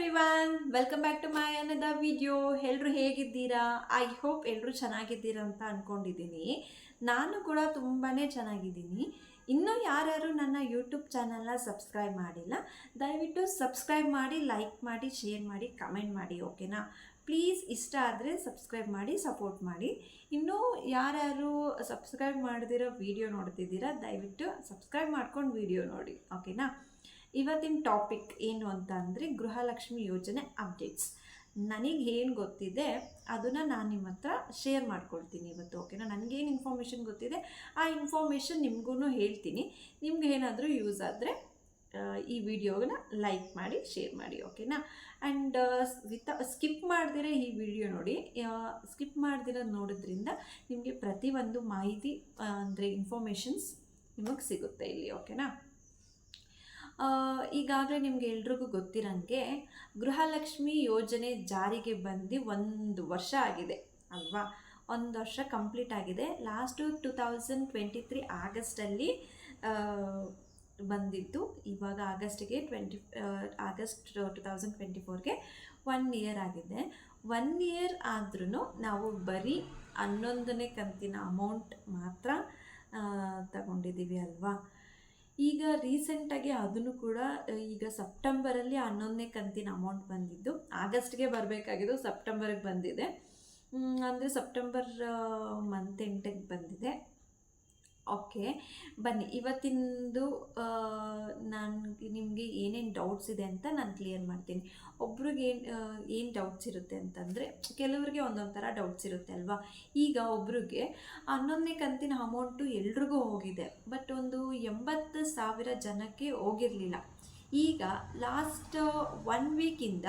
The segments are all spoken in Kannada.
Everyone, welcome back to my another video. ಎಲ್ಲರೂ ಹೇಗಿದ್ದೀರಾ? ಐ ಹೋಪ್ ಎಲ್ಲರೂ ಚೆನ್ನಾಗಿದ್ದೀರಾ ಅಂತ ಅಂದ್ಕೊಂಡಿದ್ದೀನಿ. ನಾನು ಕೂಡ ತುಂಬಾ ಚೆನ್ನಾಗಿದ್ದೀನಿ. ಇನ್ನೂ ಯಾರ್ಯಾರು ನನ್ನ ಯೂಟ್ಯೂಬ್ ಚಾನಲ್ನ ಸಬ್ಸ್ಕ್ರೈಬ್ ಮಾಡಿಲ್ಲ, ದಯವಿಟ್ಟು ಸಬ್ಸ್ಕ್ರೈಬ್ ಮಾಡಿ, ಲೈಕ್ ಮಾಡಿ, ಶೇರ್ ಮಾಡಿ, ಕಮೆಂಟ್ ಮಾಡಿ, ಓಕೆನಾ? ಪ್ಲೀಸ್ ಇಷ್ಟ ಆದರೆ ಸಬ್ಸ್ಕ್ರೈಬ್ ಮಾಡಿ, ಸಪೋರ್ಟ್ ಮಾಡಿ. ಇನ್ನೂ ಯಾರ್ಯಾರು ಸಬ್ಸ್ಕ್ರೈಬ್ ಮಾಡದಿರೋ ವಿಡಿಯೋ ನೋಡ್ತಿದ್ದೀರಾ, ದಯವಿಟ್ಟು ಸಬ್ಸ್ಕ್ರೈಬ್ ಮಾಡ್ಕೊಂಡು ವಿಡಿಯೋ ನೋಡಿ, ಓಕೆನಾ? ಇವತ್ತಿನ ಟಾಪಿಕ್ ಏನು ಅಂತ ಅಂದರೆ ಗೃಹಲಕ್ಷ್ಮಿ ಯೋಜನೆ ಅಪ್ಡೇಟ್ಸ್. ನನಗೆ ಏನು ಗೊತ್ತಿದೆ ಅದನ್ನು ನಾನು ನಿಮ್ಮ ಹತ್ರ ಶೇರ್ ಮಾಡ್ಕೊಳ್ತೀನಿ ಇವತ್ತು, ಓಕೆನಾ? ನನಗೇನು ಇನ್ಫಾರ್ಮೇಷನ್ ಗೊತ್ತಿದೆ ಆ ಇನ್ಫಾರ್ಮೇಷನ್ ನಿಮಗೂ ಹೇಳ್ತೀನಿ. ನಿಮ್ಗೆ ಏನಾದರೂ ಯೂಸ್ ಆದರೆ ಈ ವಿಡಿಯೋನ ಲೈಕ್ ಮಾಡಿ, ಶೇರ್ ಮಾಡಿ, ಓಕೆನಾ? ಆ್ಯಂಡ್ ಸ್ಕಿಪ್ ಮಾಡ್ದಿರ ಈ ವಿಡಿಯೋ ನೋಡಿ. ಸ್ಕಿಪ್ ಮಾಡ್ದಿರೋದು ನೋಡೋದ್ರಿಂದ ನಿಮಗೆ ಪ್ರತಿಯೊಂದು ಮಾಹಿತಿ ಅಂದರೆ ಇನ್ಫಾರ್ಮೇಷನ್ಸ್ ನಿಮಗೆ ಸಿಗುತ್ತೆ ಇಲ್ಲಿ, ಓಕೆನಾ? ಈಗಾಗಲೇ ನಿಮ್ಗೆ ಎಲ್ರಿಗೂ ಗೊತ್ತಿರೋಂಗೆ ಗೃಹಲಕ್ಷ್ಮಿ ಯೋಜನೆ ಜಾರಿಗೆ ಬಂದು 1 ವರ್ಷ ಆಗಿದೆ ಅಲ್ವಾ? 1 ವರ್ಷ ಕಂಪ್ಲೀಟ್ ಆಗಿದೆ. ಲಾಸ್ಟು 2023 ಆಗಸ್ಟಲ್ಲಿ ಬಂದಿತ್ತು. ಇವಾಗ ಆಗಸ್ಟ್ 2024ಗೆ 1 ಇಯರ್ ಆಗಿದೆ. 1 ಇಯರ್ ಆದ್ರೂ ನಾವು ಬರೀ 11ನೇ ಕಂತಿನ ಅಮೌಂಟ್ ಮಾತ್ರ ತಗೊಂಡಿದ್ದೀವಿ ಅಲ್ವಾ? ಈಗ ರೀಸೆಂಟಾಗಿ ಅದನ್ನು ಕೂಡ ಈಗ ಸೆಪ್ಟೆಂಬರಲ್ಲಿ 11ನೇ ಕಂತಿನ ಅಮೌಂಟ್ ಬಂದಿದ್ದು. ಆಗಸ್ಟ್ಗೆ ಬರಬೇಕಾಗಿದ್ದು ಸೆಪ್ಟೆಂಬರ್ಗೆ ಬಂದಿದೆ. ಅಂದರೆ ಸೆಪ್ಟೆಂಬರ್ ಮಂತ್ ಎಂಟಿಗೆ ಬಂದಿದೆ. ಓಕೆ, ಬನ್ನಿ ಇವತ್ತಿಂದು ನಿಮಗೆ ಏನೇನು ಡೌಟ್ಸ್ ಇದೆ ಅಂತ ನಾನು ಕ್ಲಿಯರ್ ಮಾಡ್ತೀನಿ. ಒಬ್ರಿಗೆ ಏನು ಡೌಟ್ಸ್ ಇರುತ್ತೆ ಅಂತಂದರೆ, ಕೆಲವರಿಗೆ ಒಂದೊಂದು ಥರ ಡೌಟ್ಸ್ ಇರುತ್ತೆ ಅಲ್ವಾ? ಈಗ ಒಬ್ರಿಗೆ 11ನೇ ಕಂತಿನ ಅಮೌಂಟು ಎಲ್ರಿಗೂ ಹೋಗಿದೆ, ಬಟ್ ಒಂದು 80,000 ಜನಕ್ಕೆ ಹೋಗಿರಲಿಲ್ಲ. ಈಗ ಲಾಸ್ಟ್ 1 ವೀಕಿಂದ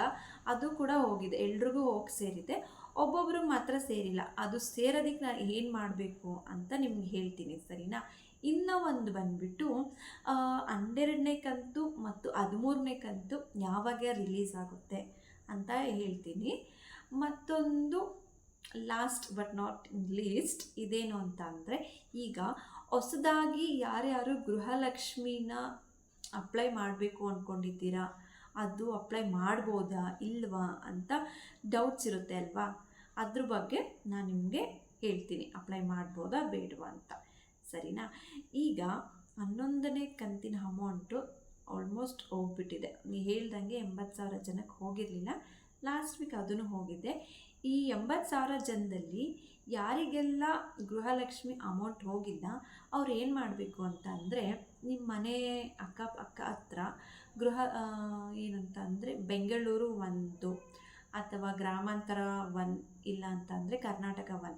ಅದು ಕೂಡ ಹೋಗಿದೆ, ಎಲ್ರಿಗೂ ಹೋಗಿ ಸೇರಿದೆ. ಒಬ್ಬೊಬ್ರಿಗೆ ಮಾತ್ರ ಸೇರಿಲ್ಲ. ಅದು ಸೇರೋದಕ್ಕೆ ನಾನು ಏನು ಮಾಡಬೇಕು ಅಂತ ನಿಮ್ಗೆ ಹೇಳ್ತೀನಿ, ಸರಿನಾ? ಇನ್ನೂ ಒಂದು ಬಂದುಬಿಟ್ಟು 12ನೇ ಕಂತು ಮತ್ತು 13ನೇ ಕಂತು ಯಾವಾಗ ರಿಲೀಸ್ ಆಗುತ್ತೆ ಅಂತ ಹೇಳ್ತೀನಿ. ಮತ್ತೊಂದು ಲಾಸ್ಟ್ ಬಟ್ ನಾಟ್ ಲೀಸ್ಟ್ ಇದೇನು ಅಂತ ಅಂದರೆ, ಈಗ ಹೊಸದಾಗಿ ಯಾರ್ಯಾರು ಗೃಹಲಕ್ಷ್ಮಿನ ಅಪ್ಲೈ ಮಾಡಬೇಕು ಅಂದ್ಕೊಂಡಿದ್ದೀರಾ, ಅದು ಅಪ್ಲೈ ಮಾಡ್ಬೋದಾ ಇಲ್ವಾ ಅಂತ ಡೌಟ್ಸ್ ಇರುತ್ತೆ ಅಲ್ವಾ? ಅದ್ರ ಬಗ್ಗೆ ನಾನು ನಿಮಗೆ ಹೇಳ್ತೀನಿ, ಅಪ್ಲೈ ಮಾಡ್ಬೋದಾ ಬೇಡವಾ ಅಂತ, ಸರಿನಾ? ಈಗ 11ನೇ ಕಂತಿನ ಅಮೌಂಟು ಆಲ್ಮೋಸ್ಟ್ ಹೋಗ್ಬಿಟ್ಟಿದೆ. ನೀವು ಹೇಳ್ದಂಗೆ 80,000 ಜನಕ್ಕೆ ಹೋಗಿರಲಿಲ್ಲ. ಲಾಸ್ಟ್ ವೀಕ್ ಅದನ್ನು ಹೋಗಿದೆ. ಈ 80,000 ಜನದಲ್ಲಿ ಯಾರಿಗೆಲ್ಲ ಗೃಹಲಕ್ಷ್ಮಿ ಅಮೌಂಟ್ ಹೋಗಿಲ್ಲ ಅವ್ರು ಏನು ಮಾಡಬೇಕು ಅಂತ ಅಂದರೆ, ನಿಮ್ಮ ಮನೆ ಅಕ್ಕ ಹತ್ರ ಏನಂತ ಅಂದರೆ ಬೆಂಗಳೂರು 1 ಅಥವಾ ಗ್ರಾಮಾಂತರ 1, ಇಲ್ಲ ಅಂತ ಅಂದರೆ ಕರ್ನಾಟಕ 1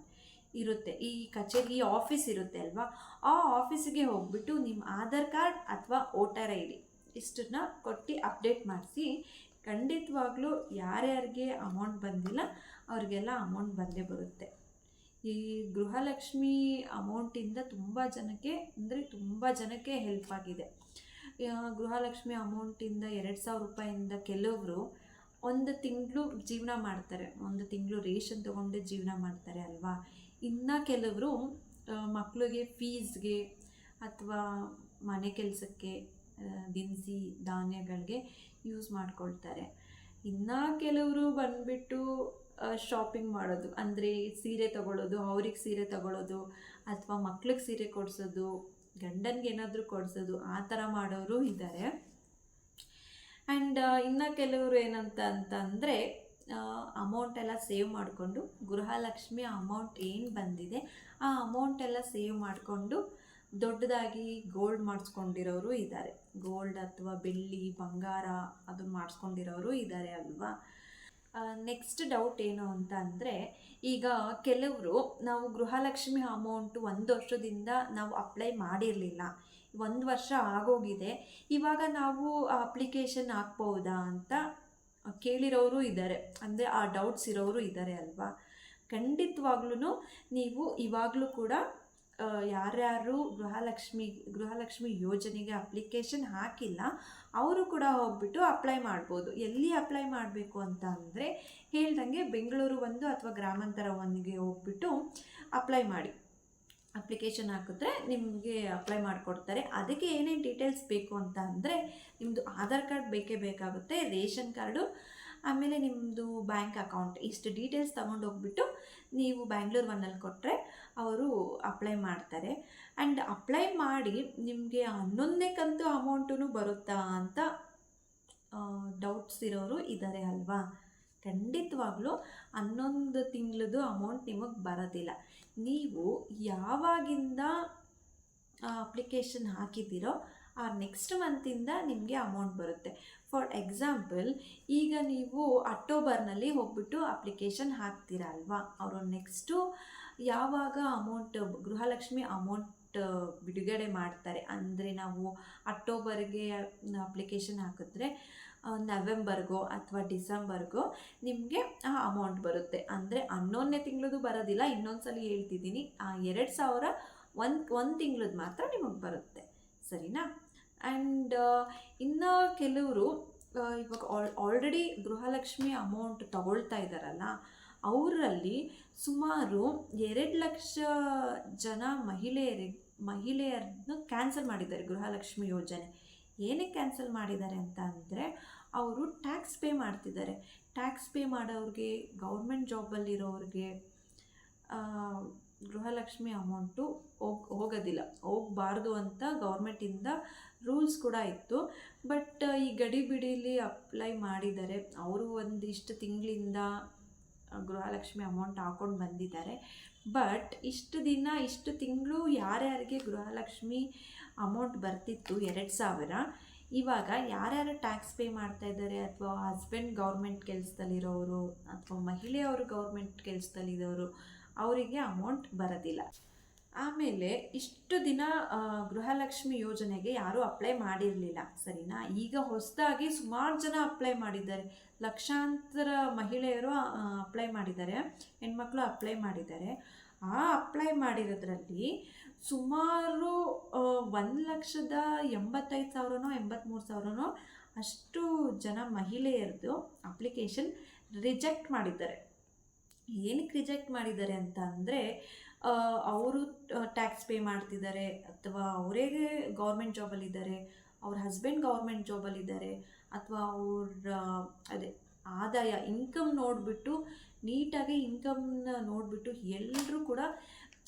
ಇರುತ್ತೆ. ಈ ಕಚೇರಿ ಆಫೀಸ್ ಇರುತ್ತೆ ಅಲ್ವಾ? ಆ ಆಫೀಸಿಗೆ ಹೋಗ್ಬಿಟ್ಟು ನಿಮ್ಮ ಆಧಾರ್ ಕಾರ್ಡ್ ಅಥವಾ ವೋಟರ್ ID ಇಷ್ಟನ್ನ ಕೊಟ್ಟು ಅಪ್ಡೇಟ್ ಮಾಡಿಸಿ. ಖಂಡಿತವಾಗ್ಲೂ ಯಾರ್ಯಾರಿಗೆ ಅಮೌಂಟ್ ಬಂದಿಲ್ಲ ಅವ್ರಿಗೆಲ್ಲ ಅಮೌಂಟ್ ಬಂದೇ ಬರುತ್ತೆ. ಈ ಗೃಹಲಕ್ಷ್ಮಿ ಅಮೌಂಟಿಂದ ತುಂಬ ಜನಕ್ಕೆ ಹೆಲ್ಪ್ ಆಗಿದೆ. ಗೃಹಲಕ್ಷ್ಮಿ ಅಮೌಂಟಿಂದ 2,000 ರೂಪಾಯಿಂದ ಕೆಲವರು 1 ತಿಂಗಳು ಜೀವನ ಮಾಡ್ತಾರೆ, 1 ತಿಂಗಳು ರೇಷನ್ ತೊಗೊಂಡು ಜೀವನ ಮಾಡ್ತಾರೆ ಅಲ್ವಾ? ಇನ್ನು ಕೆಲವರು ಮಕ್ಕಳಿಗೆ ಫೀಸ್ಗೆ ಅಥವಾ ಮನೆ ಕೆಲಸಕ್ಕೆ ದಿನಸಿ ಧಾನ್ಯಗಳಿಗೆ ಯೂಸ್ ಮಾಡ್ಕೊಳ್ತಾರೆ. ಇನ್ನು ಕೆಲವರು ಬಂದುಬಿಟ್ಟು ಶಾಪಿಂಗ್ ಮಾಡೋದು, ಅಂದರೆ ಸೀರೆ ತಗೊಳ್ಳೋದು, ಅವ್ರಿಗೆ ಸೀರೆ ತಗೊಳ್ಳೋದು ಅಥವಾ ಮಕ್ಳಿಗೆ ಸೀರೆ ಕೊಡಿಸೋದು, ಗಂಡನಿಗೆ ಏನಾದರೂ ಕೊಡಿಸೋದು, ಆ ಥರ ಮಾಡೋರು ಇದ್ದಾರೆ. ಆ್ಯಂಡ್ ಇನ್ನು ಕೆಲವರು ಏನಂತ ಅಂತಂದರೆ ಅಮೌಂಟೆಲ್ಲ ಸೇವ್ ಮಾಡಿಕೊಂಡು, ಗೃಹಲಕ್ಷ್ಮಿ ಅಮೌಂಟ್ ಏನು ಬಂದಿದೆ ಆ ಅಮೌಂಟೆಲ್ಲ ಸೇವ್ ಮಾಡಿಕೊಂಡು ದೊಡ್ಡದಾಗಿ ಗೋಲ್ಡ್ ಮಾಡಿಸ್ಕೊಂಡಿರೋರು ಇದ್ದಾರೆ. ಗೋಲ್ಡ್ ಅಥವಾ ಬೆಳ್ಳಿ ಬಂಗಾರ ಅದು ಮಾಡಿಸ್ಕೊಂಡಿರೋರು ಇದ್ದಾರೆ ಅಲ್ವಾ? ನೆಕ್ಸ್ಟ್ ಡೌಟ್ ಏನು ಅಂತ ಅಂದರೆ, ಈಗ ಕೆಲವರು ನಾವು ಗೃಹಲಕ್ಷ್ಮಿ ಅಮೌಂಟು 1 ವರ್ಷದಿಂದ ನಾವು ಅಪ್ಲೈ ಮಾಡಿರಲಿಲ್ಲ, 1 ವರ್ಷ ಆಗೋಗಿದೆ, ಇವಾಗ ನಾವು ಅಪ್ಲಿಕೇಶನ್ ಹಾಕ್ಬೋದಾ ಅಂತ ಕೇಳಿರೋರು ಇದ್ದಾರೆ. ಅಂದರೆ ಆ ಡೌಟ್ಸ್ ಇರೋರು ಇದ್ದಾರೆ ಅಲ್ವಾ? ಖಂಡಿತವಾಗ್ಲೂ ನೀವು ಇವಾಗಲೂ ಕೂಡ ಯಾರ್ಯಾರು ಗೃಹಲಕ್ಷ್ಮಿ ಯೋಜನೆಗೆ ಅಪ್ಲಿಕೇಶನ್ ಹಾಕಿಲ್ಲ ಅವರು ಕೂಡ ಹೋಗ್ಬಿಟ್ಟು ಅಪ್ಲೈ ಮಾಡ್ಬೋದು. ಎಲ್ಲಿ ಅಪ್ಲೈ ಮಾಡಬೇಕು ಅಂತ ಅಂದರೆ, ಹೇಳ್ದಂಗೆ ಬೆಂಗಳೂರು 1 ಅಥವಾ ಗ್ರಾಮಾಂತರ 1ಗೆ ಹೋಗ್ಬಿಟ್ಟು ಅಪ್ಲೈ ಮಾಡಿ. ಅಪ್ಲಿಕೇಶನ್ ಹಾಕಿದ್ರೆ ನಿಮಗೆ ಅಪ್ಲೈ ಮಾಡಿಕೊಡ್ತಾರೆ. ಅದಕ್ಕೆ ಏನೇನು ಡೀಟೇಲ್ಸ್ ಬೇಕು ಅಂತ ಅಂದರೆ, ನಿಮ್ಮದು ಆಧಾರ್ ಕಾರ್ಡ್ ಬೇಕೇ ಬೇಕಾಗುತ್ತೆ, ರೇಷನ್ ಕಾರ್ಡು ಆಮೇಲೆ ನಿಮ್ಮದು ಬ್ಯಾಂಕ್ ಅಕೌಂಟ್ ಇಷ್ಟು ಡೀಟೇಲ್ಸ್ ತೊಗೊಂಡೋಗ್ಬಿಟ್ಟು ನೀವು ಬ್ಯಾಂಗ್ಳೂರ್ ಒನ್ನಲ್ಲಿ ಕೊಟ್ಟರೆ ಅವರು ಅಪ್ಲೈ ಮಾಡ್ತಾರೆ. ಆ್ಯಂಡ್ ಅಪ್ಲೈ ಮಾಡಿ ನಿಮಗೆ 11ನೇ ಕಂತು ಅಮೌಂಟೂ ಬರುತ್ತಾ ಅಂತ ಡೌಟ್ಸ್ ಇರೋರು ಇದ್ದಾರೆ ಅಲ್ವಾ. ಖಂಡಿತವಾಗ್ಲೂ 11 ತಿಂಗಳದ್ದು ಅಮೌಂಟ್ ನಿಮಗೆ ಬರೋದಿಲ್ಲ. ನೀವು ಯಾವಾಗಿಂದ ಅಪ್ಲಿಕೇಶನ್ ಹಾಕಿದ್ದೀರೋ ಆ ನೆಕ್ಸ್ಟ್ ಮಂತಿಂದ ನಿಮಗೆ ಅಮೌಂಟ್ ಬರುತ್ತೆ. ಫಾರ್ ಎಕ್ಸಾಂಪಲ್, ಈಗ ನೀವು ಅಕ್ಟೋಬರ್ನಲ್ಲಿ ಹೋಗ್ಬಿಟ್ಟು ಅಪ್ಲಿಕೇಶನ್ ಹಾಕ್ತೀರಾ ಅಲ್ವಾ, ಅವರು ನೆಕ್ಸ್ಟು ಯಾವಾಗ ಅಮೌಂಟ್ ಗೃಹಲಕ್ಷ್ಮಿ ಅಮೌಂಟ್ ಬಿಡುಗಡೆ ಮಾಡ್ತಾರೆ ಅಂದರೆ, ನಾವು ಅಕ್ಟೋಬರ್ಗೆ ಅಪ್ಲಿಕೇಶನ್ ಹಾಕಿದ್ರೆ ನವೆಂಬರ್ಗೋ ಅಥವಾ ಡಿಸೆಂಬರ್ಗೋ ನಿಮಗೆ ಆ ಅಮೌಂಟ್ ಬರುತ್ತೆ. ಅಂದರೆ 11ನೇ ತಿಂಗಳದ್ದು ಬರೋದಿಲ್ಲ. ಇನ್ನೊಂದು ಸಲ ಹೇಳ್ತಿದ್ದೀನಿ, ಆ 2000 ಒಂದು ತಿಂಗಳದ್ದು ಮಾತ್ರ ನಿಮಗೆ ಬರುತ್ತೆ. ಸರಿನಾ? ಆ್ಯಂಡ್ ಇನ್ನು ಕೆಲವರು ಇವಾಗ ಆಲ್ರೆಡಿ ಗೃಹಲಕ್ಷ್ಮಿ ಅಮೌಂಟ್ ತಗೊಳ್ತಾ ಇದ್ದಾರಲ್ಲ, ಅವರಲ್ಲಿ ಸುಮಾರು 2 ಲಕ್ಷ ಜನ ಮಹಿಳೆಯರನ್ನು ಕ್ಯಾನ್ಸಲ್ ಮಾಡಿದ್ದಾರೆ ಗೃಹಲಕ್ಷ್ಮಿ ಯೋಜನೆ. ಏನಕ್ಕೆ ಕ್ಯಾನ್ಸಲ್ ಮಾಡಿದ್ದಾರೆ ಅಂತ ಅಂದರೆ, ಅವರು ಟ್ಯಾಕ್ಸ್ ಪೇ ಮಾಡ್ತಿದ್ದಾರೆ. ಟ್ಯಾಕ್ಸ್ ಪೇ ಮಾಡೋರಿಗೆ, ಗೌರ್ಮೆಂಟ್ ಜಾಬಲ್ಲಿರೋರಿಗೆ ಗೃಹಲಕ್ಷ್ಮಿ ಅಮೌಂಟು ಹೋಗೋದಿಲ್ಲ, ಹೋಗಬಾರ್ದು ಅಂತ ಗೌರ್ಮೆಂಟಿಂದ ರೂಲ್ಸ್ ಕೂಡ ಇತ್ತು. ಬಟ್ ಈ ಗಡಿ ಬಿಡಿಲಿ ಅಪ್ಲೈ ಮಾಡಿದ್ದಾರೆ. ಅವರು ಒಂದಿಷ್ಟು ತಿಂಗಳಿಂದ ಗೃಹಲಕ್ಷ್ಮಿ ಅಮೌಂಟ್ ಹಾಕ್ಕೊಂಡು ಬಂದಿದ್ದಾರೆ. ಬಟ್ ಇಷ್ಟು ತಿಂಗಳು ಯಾರ್ಯಾರಿಗೆ ಗೃಹಲಕ್ಷ್ಮಿ ಅಮೌಂಟ್ ಬರ್ತಿತ್ತು 2000, ಇವಾಗ ಯಾರ್ಯಾರು ಟ್ಯಾಕ್ಸ್ ಪೇ ಮಾಡ್ತಾಯಿದ್ದಾರೆ, ಅಥವಾ ಹಸ್ಬೆಂಡ್ ಗೌರ್ಮೆಂಟ್ ಕೆಲಸದಲ್ಲಿರೋರು ಅಥವಾ ಮಹಿಳೆಯವರು ಗೌರ್ಮೆಂಟ್ ಕೆಲಸದಲ್ಲಿರೋರು, ಅವರಿಗೆ ಅಮೌಂಟ್ ಬರೋದಿಲ್ಲ. ಆಮೇಲೆ ಇಷ್ಟು ದಿನ ಗೃಹಲಕ್ಷ್ಮಿ ಯೋಜನೆಗೆ ಯಾರೂ ಅಪ್ಲೈ ಮಾಡಿರಲಿಲ್ಲ. ಸರಿನಾ? ಈಗ ಹೊಸದಾಗಿ ಸುಮಾರು ಜನ ಅಪ್ಲೈ ಮಾಡಿದ್ದಾರೆ. ಲಕ್ಷಾಂತರ ಮಹಿಳೆಯರು ಅಪ್ಲೈ ಮಾಡಿದ್ದಾರೆ, ಹೆಣ್ಮಕ್ಳು ಅಪ್ಲೈ ಮಾಡಿದ್ದಾರೆ. ಆ ಅಪ್ಲೈ ಮಾಡಿರೋದ್ರಲ್ಲಿ ಸುಮಾರು 1,85,000 83,000 ಅಷ್ಟು ಜನ ಮಹಿಳೆಯರದು ಅಪ್ಲಿಕೇಶನ್ ರಿಜೆಕ್ಟ್ ಮಾಡಿದ್ದಾರೆ. ಏನಕ್ಕೆ ರಿಜೆಕ್ಟ್ ಮಾಡಿದ್ದಾರೆ ಅಂತ ಅಂದರೆ, ಅವರು ಟ್ಯಾಕ್ಸ್ ಪೇ ಮಾಡ್ತಿದ್ದಾರೆ, ಅಥವಾ ಅವರೇ ಗೌರ್ಮೆಂಟ್ ಜಾಬಲ್ಲಿದ್ದಾರೆ, ಅವ್ರ ಹಸ್ಬೆಂಡ್ ಗೌರ್ಮೆಂಟ್ ಜಾಬಲ್ಲಿದ್ದಾರೆ, ಅಥವಾ ಅವ್ರ ಆದಾಯ ಇನ್ಕಮ್ ನೋಡಿಬಿಟ್ಟು, ನೀಟಾಗಿ ಇನ್ಕಮ್ನ ನೋಡಿಬಿಟ್ಟು ಎಲ್ಲರೂ ಕೂಡ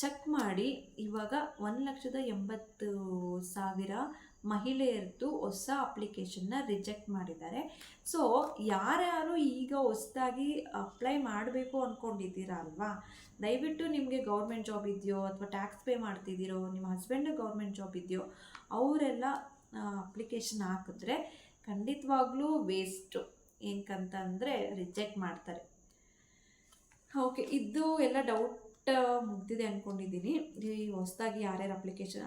ಚೆಕ್ ಮಾಡಿ ಇವಾಗ 1,80,000 ಮಹಿಳೆಯರದ್ದು ಹೊಸ ಅಪ್ಲಿಕೇಶನ್ನ ರಿಜೆಕ್ಟ್ ಮಾಡಿದ್ದಾರೆ. ಸೊ ಯಾರ್ಯಾರು ಈಗ ಹೊಸದಾಗಿ ಅಪ್ಲೈ ಮಾಡಬೇಕು ಅಂದ್ಕೊಂಡಿದ್ದೀರಾ ಅಲ್ವಾ, ದಯವಿಟ್ಟು ನಿಮಗೆ ಗೌರ್ಮೆಂಟ್ ಜಾಬ್ ಇದೆಯೋ ಅಥವಾ ಟ್ಯಾಕ್ಸ್ ಪೇ ಮಾಡ್ತಿದ್ದೀರೋ, ನಿಮ್ಮ ಹಸ್ಬೆಂಡ್ ಗೌರ್ಮೆಂಟ್ ಜಾಬ್ ಇದೆಯೋ, ಅವರೆಲ್ಲ ಅಪ್ಲಿಕೇಶನ್ ಹಾಕಿದ್ರೆ ಖಂಡಿತವಾಗ್ಲೂ ವೇಸ್ಟು. ಏನಕ್ಕಂತಂದರೆ ರಿಜೆಕ್ಟ್ ಮಾಡ್ತಾರೆ. ಓಕೆ, ಇದು ಎಲ್ಲ ಡೌಟ್ ಮುಗ್ದಿದೆ ಅಂದ್ಕೊಂಡಿದ್ದೀನಿ. ಈ ಹೊಸದಾಗಿ ಯಾರ್ಯಾರು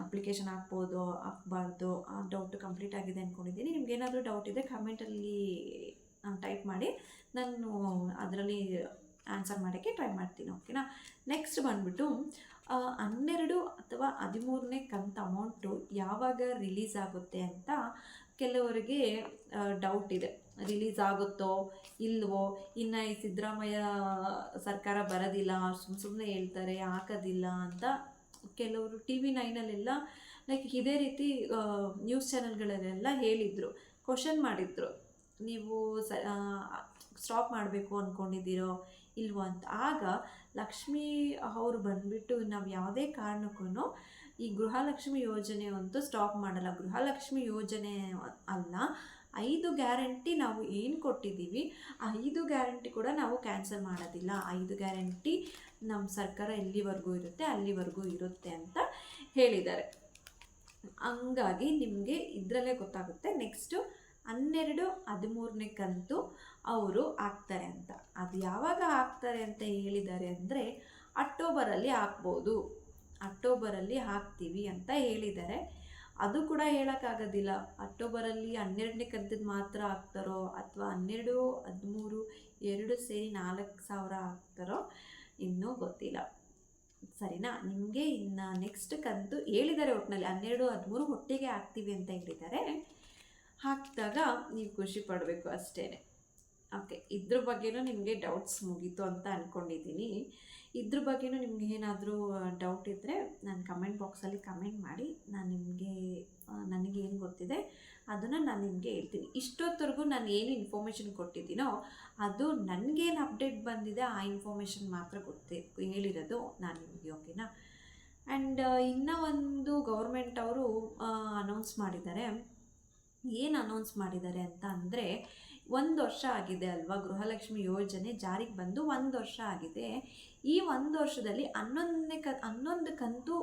ಅಪ್ಲಿಕೇಶನ್ ಹಾಕ್ಬೋದು ಹಾಕ್ಬಾರ್ದು ಆ ಡೌಟ್ ಕಂಪ್ಲೀಟ್ ಆಗಿದೆ ಅಂದ್ಕೊಂಡಿದ್ದೀನಿ. ನಿಮ್ಗೇನಾದರೂ ಡೌಟ್ ಇದೆ ಕಮೆಂಟಲ್ಲಿ ಟೈಪ್ ಮಾಡಿ, ನಾನು ಅದರಲ್ಲಿ ಆನ್ಸರ್ ಮಾಡೋಕ್ಕೆ ಟ್ರೈ ಮಾಡ್ತೀನಿ. ಓಕೆನಾ? ನೆಕ್ಸ್ಟ್ ಬಂದುಬಿಟ್ಟು 12 ಅಥವಾ 13ನೇ ಕಂತು ಅಮೌಂಟು ಯಾವಾಗ ರಿಲೀಸ್ ಆಗುತ್ತೆ ಅಂತ ಕೆಲವರಿಗೆ ಡೌಟ್ ಇದೆ. ರಿಲೀಸ್ ಆಗುತ್ತೋ ಇಲ್ವೋ, ಇನ್ನು ಈ ಸಿದ್ದರಾಮಯ್ಯ ಸರ್ಕಾರ ಬರೋದಿಲ್ಲ, ಸುಮ್ಮನೆ ಹೇಳ್ತಾರೆ, ಹಾಕೋದಿಲ್ಲ ಅಂತ ಕೆಲವರು TV9 ಲೈಕ್ ಇದೇ ರೀತಿ ನ್ಯೂಸ್ ಚಾನಲ್ಗಳಲ್ಲೆಲ್ಲ ಹೇಳಿದರು, ಕ್ವಶನ್ ಮಾಡಿದರು, ನೀವು ಸ್ಟಾಪ್ ಮಾಡಬೇಕು ಅಂದ್ಕೊಂಡಿದ್ದೀರೋ ಇಲ್ವೋ ಅಂತ. ಆಗ ಲಕ್ಷ್ಮಿ ಅವರು ಬಂದುಬಿಟ್ಟು, ನಾವು ಯಾವುದೇ ಕಾರಣಕ್ಕೂ ಈ ಗೃಹಲಕ್ಷ್ಮಿ ಯೋಜನೆ ಅಂತೂ ಸ್ಟಾಪ್ ಮಾಡಲ್ಲ. ಗೃಹಲಕ್ಷ್ಮಿ ಯೋಜನೆ ಅಲ್ಲ, 5 ಗ್ಯಾರಂಟಿ ನಾವು ಏನು ಕೊಟ್ಟಿದ್ದೀವಿ ಆ 5 ಗ್ಯಾರಂಟಿ ಕೂಡ ನಾವು ಕ್ಯಾನ್ಸಲ್ ಮಾಡೋದಿಲ್ಲ. 5 ಗ್ಯಾರಂಟಿ ನಮ್ಮ ಸರ್ಕಾರ ಎಲ್ಲಿವರೆಗೂ ಇರುತ್ತೆ ಅಲ್ಲಿವರೆಗೂ ಇರುತ್ತೆ ಅಂತ ಹೇಳಿದ್ದಾರೆ. ಹಂಗಾಗಿ ನಿಮಗೆ ಇದರಲ್ಲೇ ಗೊತ್ತಾಗುತ್ತೆ. ನೆಕ್ಸ್ಟು 12, 13ನೇ ಕಂತು ಅವರು ಹಾಕ್ತಾರೆ ಅಂತ. ಅದು ಯಾವಾಗ ಹಾಕ್ತಾರೆ ಅಂತ ಹೇಳಿದ್ದಾರೆ ಅಂದರೆ, ಅಕ್ಟೋಬರಲ್ಲಿ ಹಾಕ್ಬೋದು, ಅಕ್ಟೋಬರಲ್ಲಿ ಹಾಕ್ತೀವಿ ಅಂತ ಹೇಳಿದ್ದಾರೆ. ಅದು ಕೂಡ ಹೇಳೋಕ್ಕಾಗೋದಿಲ್ಲ, ಅಕ್ಟೋಬರಲ್ಲಿ 12ನೇ ಕಂತಿದ್ದು ಮಾತ್ರ ಹಾಕ್ತಾರೋ ಅಥವಾ 12, 13 2 ಸೇರಿ 4,000 ಹಾಕ್ತಾರೋ ಇನ್ನೂ ಗೊತ್ತಿಲ್ಲ. ಸರಿನಾ? ನಿಮಗೆ ಇನ್ನು ನೆಕ್ಸ್ಟ್ ಕಂತು ಹೇಳಿದ್ದಾರೆ, ಒಟ್ಟಿನಲ್ಲಿ 12, 13 ಒಟ್ಟಿಗೆ ಹಾಕ್ತೀವಿ ಅಂತ ಹೇಳಿದ್ದಾರೆ. ಹಾಕಿದಾಗ ನೀವು ಖುಷಿ ಪಡಬೇಕು ಅಷ್ಟೇ. ಓಕೆ, ಇದ್ರ ಬಗ್ಗೆನೂ ನಿಮಗೆ ಡೌಟ್ಸ್ ಮುಗೀತು ಅಂತ ಅಂದ್ಕೊಂಡಿದ್ದೀನಿ. ಇದ್ರ ಬಗ್ಗೆನೂ ನಿಮ್ಗೆ ಏನಾದರೂ ಡೌಟ್ ಇದ್ದರೆ ನಾನು ಕಮೆಂಟ್ ಬಾಕ್ಸಲ್ಲಿ ಕಮೆಂಟ್ ಮಾಡಿ, ನಾನು ನಿಮಗೆ ನನಗೇನು ಗೊತ್ತಿದೆ ಅದನ್ನು ನಾನು ನಿಮಗೆ ಹೇಳ್ತೀನಿ. ಇಷ್ಟೊತ್ತವರೆಗೂ ನಾನು ಏನು ಇನ್ಫಾರ್ಮೇಷನ್ ಕೊಟ್ಟಿದ್ದೀನೋ ಅದು ನನಗೇನು ಅಪ್ಡೇಟ್ ಬಂದಿದೆ ಆ ಇನ್ಫಾರ್ಮೇಷನ್ ಮಾತ್ರ ಹೇಳಿರೋದು ನಾನು ನಿಮಗೆ, ಓಕೆನಾ. ಆ್ಯಂಡ್ ಇನ್ನೂ ಒಂದು ಗೌರ್ಮೆಂಟ್ ಅವರು ಅನೌನ್ಸ್ ಮಾಡಿದ್ದಾರೆ. ಏನು ಅನೌನ್ಸ್ ಮಾಡಿದ್ದಾರೆ ಅಂತ ಅಂದರೆ, 1 ವರ್ಷ ಆಗಿದೆ ಅಲ್ವಾ ಗೃಹಲಕ್ಷ್ಮಿ ಯೋಜನೆ ಜಾರಿಗೆ ಬಂದು 1 ವರ್ಷ ಆಗಿದೆ. ಈ 1 ವರ್ಷದಲ್ಲಿ 11ನೇ ಕಂತು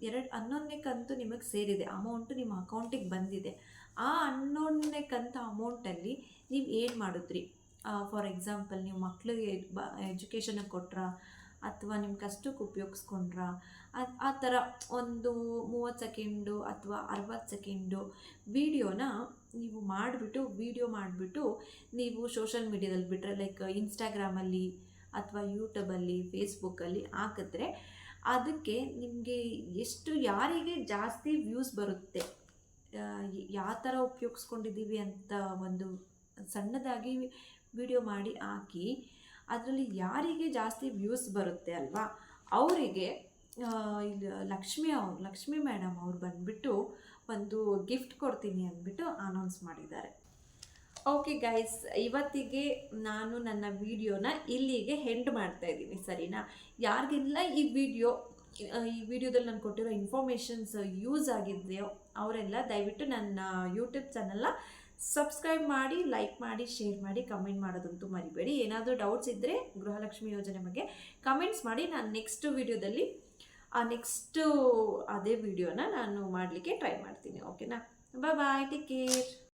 11ನೇ ಕಂತು ನಿಮಗೆ ಸೇರಿದೆ, ಅಮೌಂಟು ನಿಮ್ಮ ಅಕೌಂಟಿಗೆ ಬಂದಿದೆ. ಆ 11ನೇ ಕಂತು ಅಮೌಂಟಲ್ಲಿ ನೀವು ಏನು ಮಾಡಿದ್ರಿ? ಫಾರ್ ಎಕ್ಸಾಂಪಲ್, ನೀವು ಮಕ್ಕಳಿಗೆ ಎಜುಕೇಷನಿಗೆ ಕೊಟ್ರಾ, ಅಥವಾ ನಿಮ್ಮ ಕಷ್ಟಕ್ಕೆ ಉಪಯೋಗಿಸ್ಕೊಂಡ್ರ, ಆ ಥರ ಒಂದು 30 ಸೆಕೆಂಡು ಅಥವಾ 60 ಸೆಕೆಂಡು ವಿಡಿಯೋ ಮಾಡಿಬಿಟ್ಟು ನೀವು ಸೋಷಲ್ ಮೀಡ್ಯಾದಲ್ಲಿ ಬಿಟ್ಟರೆ, ಲೈಕ್ ಇನ್ಸ್ಟಾಗ್ರಾಮಲ್ಲಿ ಅಥವಾ ಯೂಟ್ಯೂಬಲ್ಲಿ, ಫೇಸ್ಬುಕ್ಕಲ್ಲಿ ಹಾಕಿದ್ರೆ ಅದಕ್ಕೆ ನಿಮಗೆ ಯಾರಿಗೆ ಜಾಸ್ತಿ ವ್ಯೂಸ್ ಬರುತ್ತೆ, ಯಾವ ಥರ ಉಪಯೋಗಿಸ್ಕೊಂಡಿದ್ದೀವಿ ಅಂತ ಒಂದು ಸಣ್ಣದಾಗಿ ವಿಡಿಯೋ ಮಾಡಿ ಹಾಕಿ, ಅದರಲ್ಲಿ ಯಾರಿಗೆ ಜಾಸ್ತಿ ವ್ಯೂಸ್ ಬರುತ್ತೆ ಅಲ್ವಾ ಅವರಿಗೆ ಲಕ್ಷ್ಮಿ ಮೇಡಮ್ ಅವ್ರು ಬಂದುಬಿಟ್ಟು ಒಂದು ಗಿಫ್ಟ್ ಕೊಡ್ತೀನಿ ಅಂದ್ಬಿಟ್ಟು ಅನೌನ್ಸ್ ಮಾಡಿದ್ದಾರೆ. ಓಕೆ ಗೈಸ್, ಇವತ್ತಿಗೆ ನಾನು ನನ್ನ ವಿಡಿಯೋನ ಇಲ್ಲಿಗೆ ಎಂಡ್ ಮಾಡ್ತಾ ಇದ್ದೀನಿ, ಸರಿನಾ. ಯಾರಿಗೆಲ್ಲ ಈ ವಿಡಿಯೋದಲ್ಲಿ ನಾನು ಕೊಟ್ಟಿರೋ ಇನ್ಫಾರ್ಮೇಷನ್ಸ್ ಯೂಸ್ ಆಗಿದೆಯೋ ಅವರೆಲ್ಲ ದಯವಿಟ್ಟು ನನ್ನ ಯೂಟ್ಯೂಬ್ ಚಾನಲ್ನ ಸಬ್ಸ್ಕ್ರೈಬ್ ಮಾಡಿ, ಲೈಕ್ ಮಾಡಿ, ಶೇರ್ ಮಾಡಿ, ಕಮೆಂಟ್ ಮಾಡೋದಂತೂ ಮರಿಬೇಡಿ. ಏನಾದರೂ ಡೌಟ್ಸ್ ಇದ್ದರೆ ಗೃಹಲಕ್ಷ್ಮಿ ಯೋಜನೆ ಬಗ್ಗೆ ಕಮೆಂಟ್ಸ್ ಮಾಡಿ. ನಾನು ನೆಕ್ಸ್ಟ್ ವಿಡಿಯೋದಲ್ಲಿ ಅದೇ ವಿಡಿಯೋನ ನಾನು ಮಾಡಲಿಕ್ಕೆ ಟ್ರೈ ಮಾಡ್ತೀನಿ, ಓಕೆನಾ. ಬಾಯ್, ಟೇಕ್ ಕೇರ್.